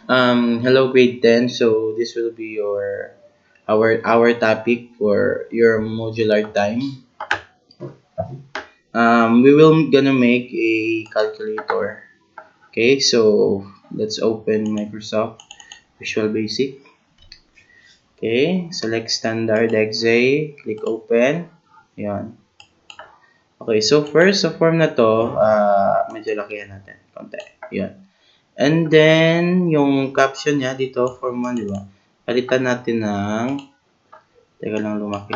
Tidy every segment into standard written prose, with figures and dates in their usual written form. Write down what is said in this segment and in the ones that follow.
Hello grade 10. So this will be our topic for your modular time. We will gonna make a calculator. Okay, so let's open Microsoft Visual Basic. Okay, select standard exe, click open. Yan. Okay, so first sa form na to, medyo lakihan natin konti. Yan. And then, yung caption niya dito, form 1, di ba? Palitan natin ng, teka lang lumaki.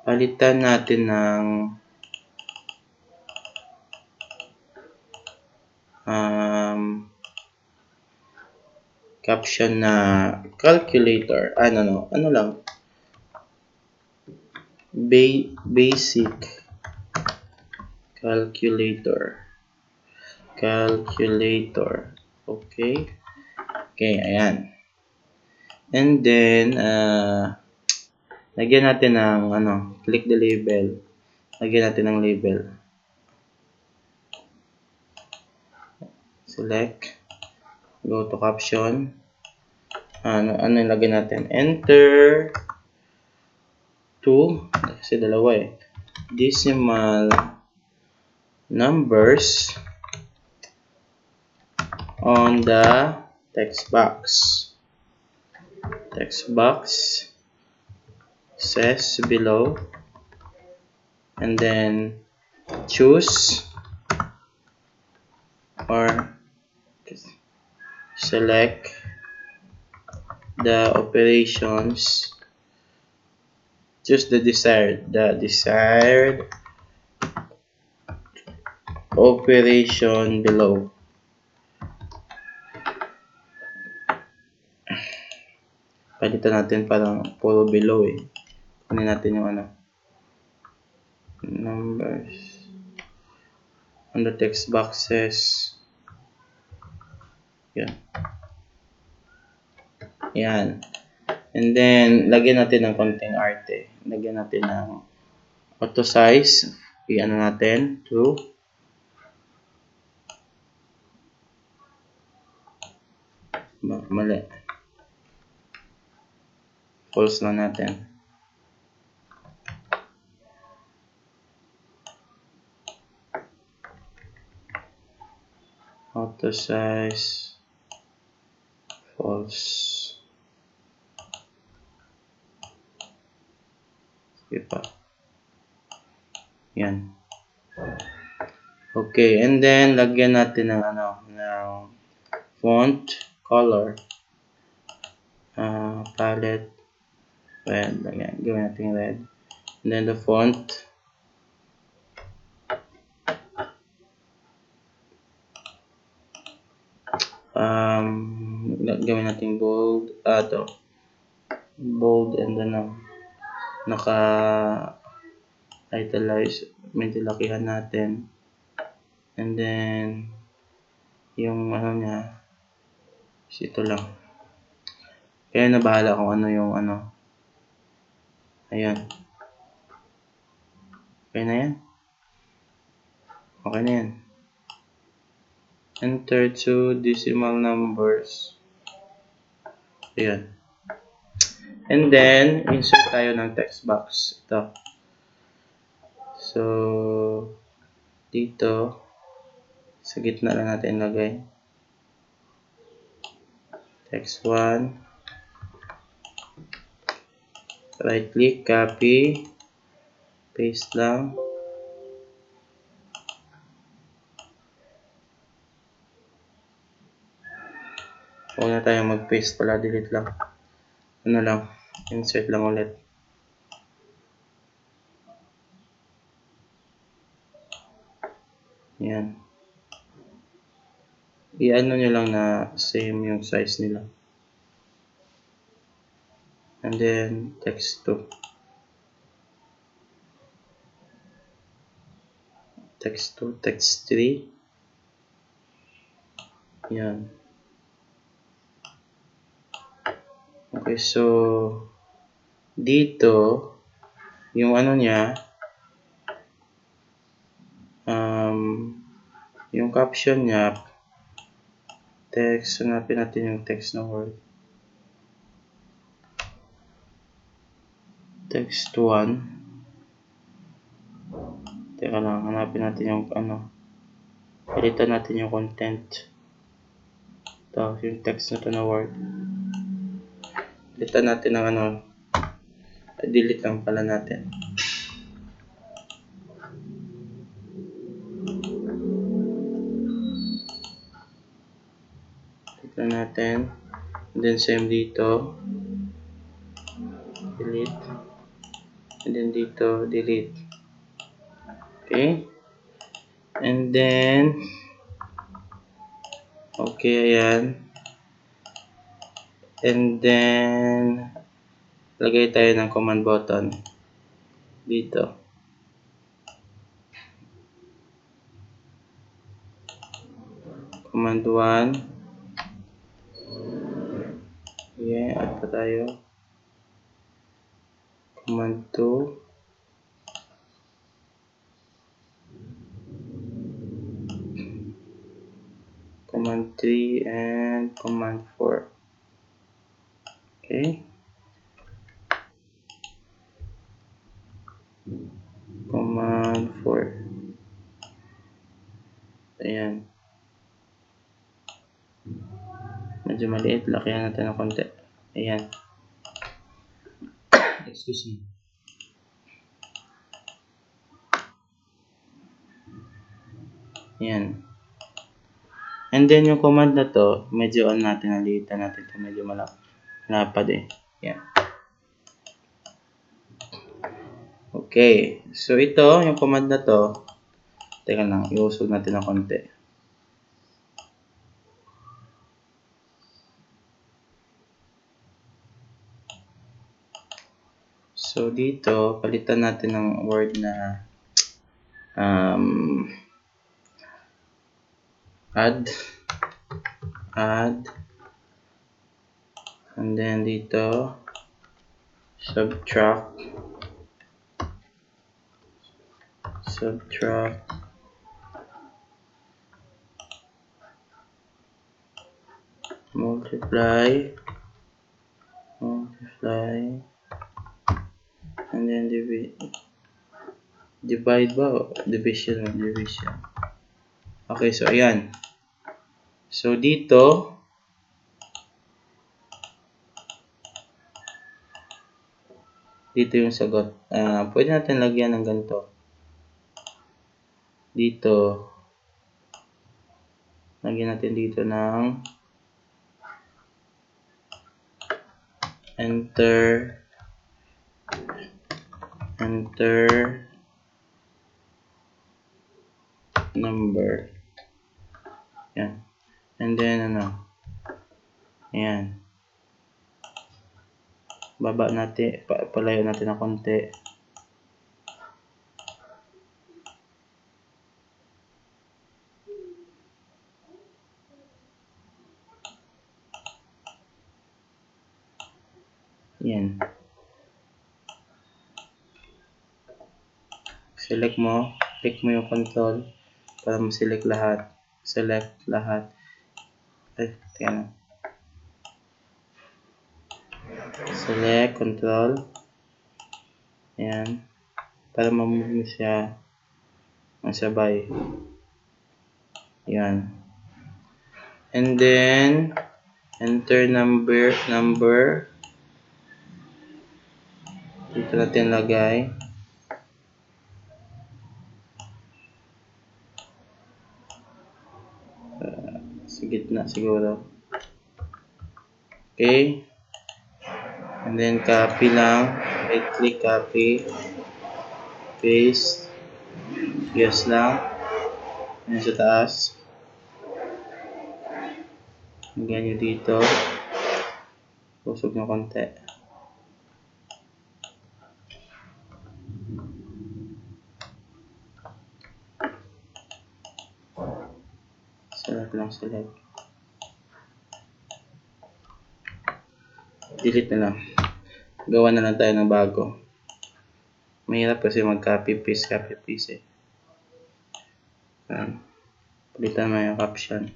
Palitan natin ng, caption na calculator. Ano lang. Basic calculator. Calculator. Okay. Okay, ayan. And then, lagyan natin ng, click the label. Lagyan natin ng label. Select. Go to caption. Ano ilagay natin? Enter 2. Kasi dalawa eh. Decimal numbers on the text box. Text box says below. And then choose or select the operations. Choose the desired operation below. Palitan natin parang puro below eh. Kunin natin yung numbers on the text boxes. Yan. And then, lagyan natin ng konting arte. Lagyan natin ng auto size. I-ano natin to mali. False lang natin. Auto size false. Sige pa. Yan. Okay, and then lagyan natin ng ng font color. Palette red. Lagyan, gawin natin red. And then the font gawin natin bold. Bold and then naka-italize. Medyo lakihan natin. And then yung niya is ito lang. Kaya na bahala kung ano yung Ayan. Okay na yan. Okay na yan. Enter 2 decimal numbers. Ayan. And then, insert tayo ng text box. Ito. So, dito, sa gitna lang natin ilagay. Text 1. Right click, copy. Paste lang. Huwag na tayong mag-paste pala, delete lang. Insert lang ulit. Yan. I-ano nyo lang na same yung size nila. And then, text 2. Text 2, text 3. Yan. Okay, so, dito, yung niya, yung caption niya, Text, hanapin natin yung text na word. Text 1. Teka lang, hanapin natin yung palitan natin yung content. Ito, yung text na to na word. Palitan natin ng delete lang pala natin. Palitan natin. And then same dito. Delete. And then dito, delete. Okay. And then, okay, ayan. And then, lagay tayo ng command button. Dito. Command 1. Yeah, add pa tayo. Command 2. Command 3 and command 4. Okay. Command 4. Ayan. Medyo maliit. Lakihan natin ng konti. Ayan. Excuse me. Ayan. And then yung command na to, medyo natin, naliitan natin ito. Medyo malapad eh. Ayan. Okay. So ito, yung command na to, teka lang, iusog natin ng konti. So dito, palitan natin ng word na add, and then dito, subtract, multiply, and then divide ba? Division. Okay, so ayan. So dito, yung sagot. Pwede natin lagyan ng ganito. Dito, lagyan natin dito ng enter number. Yan. And then ayan. Baba natin, palayo natin ng konti. Yan. Select mo, click mo yung control para ma-select lahat. Ay, tingnan. Select, control. Ayan. Para ma-move siya masabay. Ayan. And then, enter number. Dito natin lagay. Sa gitna siguro. Okay. And then copy lang. Right click, copy. Paste. Yes lang. Yan sa taas. Lagyan nyo dito. Usog ng konti. Select. Delete na lang. Gawa na lang tayo ng bago. Mahirap kasi mag-copy paste eh. Palitan mo yung caption.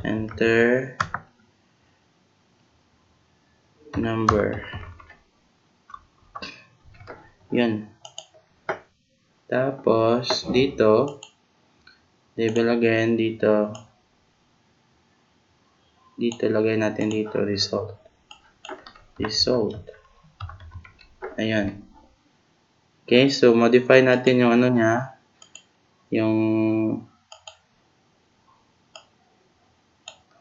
enter number. Yan. Tapos, dito, label again, dito, lagay natin dito, result. Ayan. Okay, so modify natin yung ano niya, yung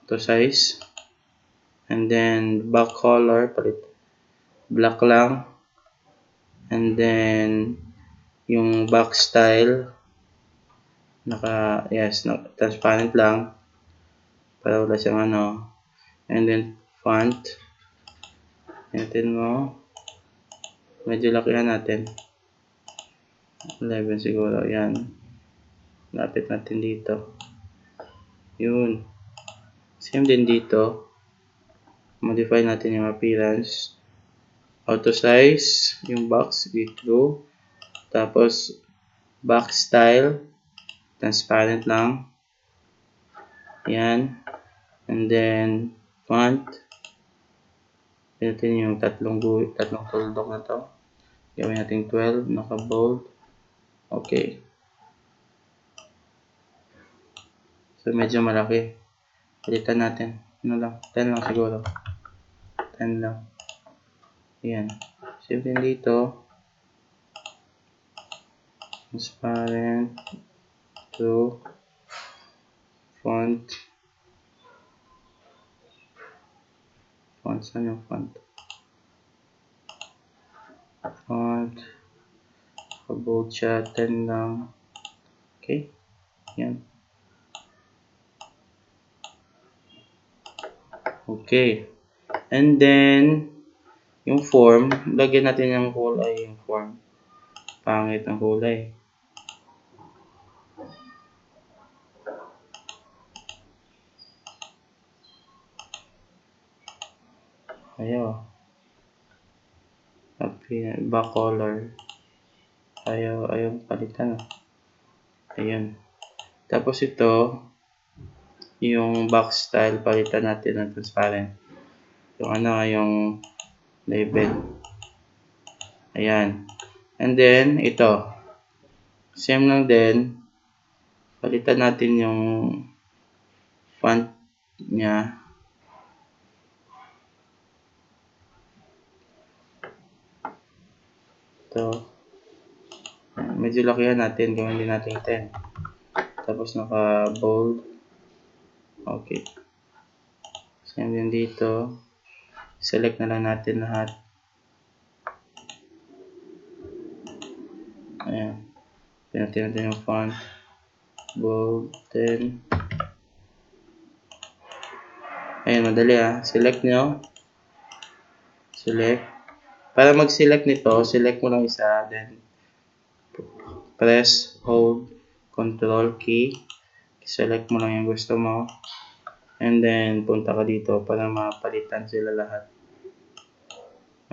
to size. And then, back color, palit black lang. And then, yung back style, transparent lang. Para wala siyang ano. And then, font. Natin mo. Medyo lakihan natin. 11 siguro. Yan. Lapit natin dito. Yun. Same din dito. Modify natin yung appearance. Auto size. Yung box. With blue. Tapos, back style. Transparent lang. Yan. And then, font. Natin yung tatlong tuldok na to. Gawin natin 12, naka-bold. Okay. So, medyo malaki. Palitan natin. Ano lang? 10 lang siguro. 10 lang. Ayan. Same din dito. Transparent. To. Font. Saan yung font? Font. Bold siya. 10 lang. Okay. Yan. Okay. And then, yung form, lagyan natin ng kulay yung form. Pangit ang kulay. Ayaw. Back color. Ayaw palitan. Ayun. Tapos ito, yung back style, palitan natin ng transparent. Yung label. Ayan. And then, ito. Same lang din. Palitan natin yung font niya. Ito. Medyo lakihan natin. Gawin din natin 10. Tapos naka-bold. Okay. Same din dito. Select na lang natin lahat. Ayan. Pinatid natin yung font. Bold 10. Ayan, madali Select nyo. Select. Para mag-select nito, select mo lang isa. Then, press, hold, control key. Select mo lang yung gusto mo. And then, punta ka dito para mapalitan sila lahat.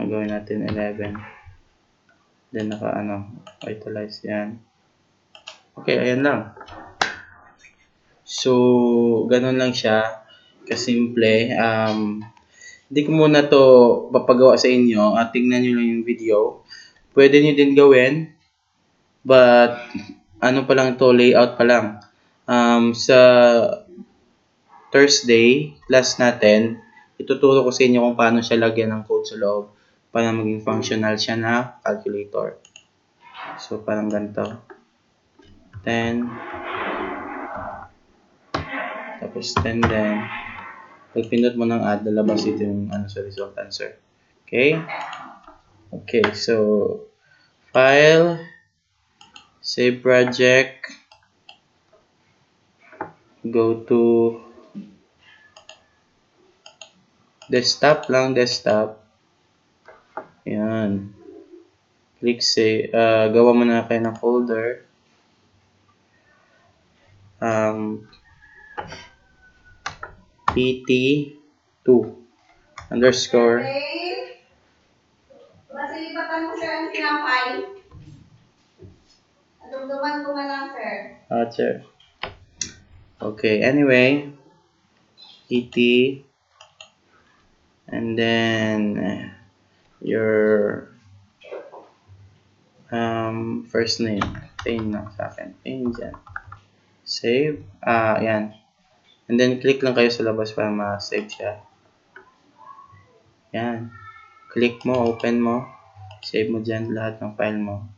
Gagawin natin 11. Then, italize yan. Okay, ayan lang. So, ganun lang siya. Kasimple. Hindi ko muna to papagawa sa inyo. Tingnan nyo lang yung video. Pwede nyo din gawin. But, pa lang to, layout pa lang. Sa Thursday, class natin, ituturo ko sa inyo kung paano siya lagyan ng code sa loob para maging functional siya na calculator. So, parang ganito. 10. Tapos 10 din. Pag pinot mo ng add, lalabas ito yung sa result answer. Okay? Okay, so file, save project, go to desktop lang, desktop. Ayan. Click save. Gawa mo na kayo ng folder. PT2 underscore. Masilipatan mo siya ang sinampay. Adugduman ko na lang, sir. Sir. Okay, anyway. ET, and then your first name. Pain lang sa akin. Pain dyan. Save. Yan. And then, click lang kayo sa labas para ma-save siya. Yan. Click mo, open mo. Save mo dyan lahat ng file mo.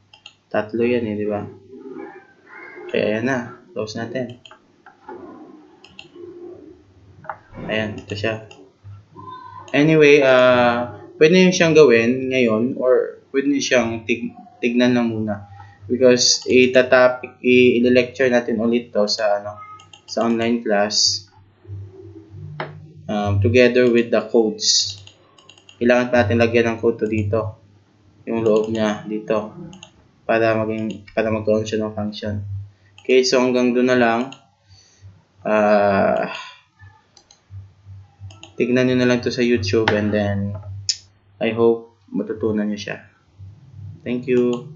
Tatlo yan di ba? Kaya ayan na. Close natin. Ayan, ito siya. Anyway, pwede nyo siyang gawin ngayon or pwede nyo siyang tignan lang muna. Because i-lecture natin ulit to sa online class together with the codes. Kailangan pa natin lagyan ng code to dito. Yung loob niya dito para magkaroon siya ng function. Okay, so hanggang doon na lang. Tignan nyo na lang to sa YouTube and then I hope matutunan nyo siya. Thank you.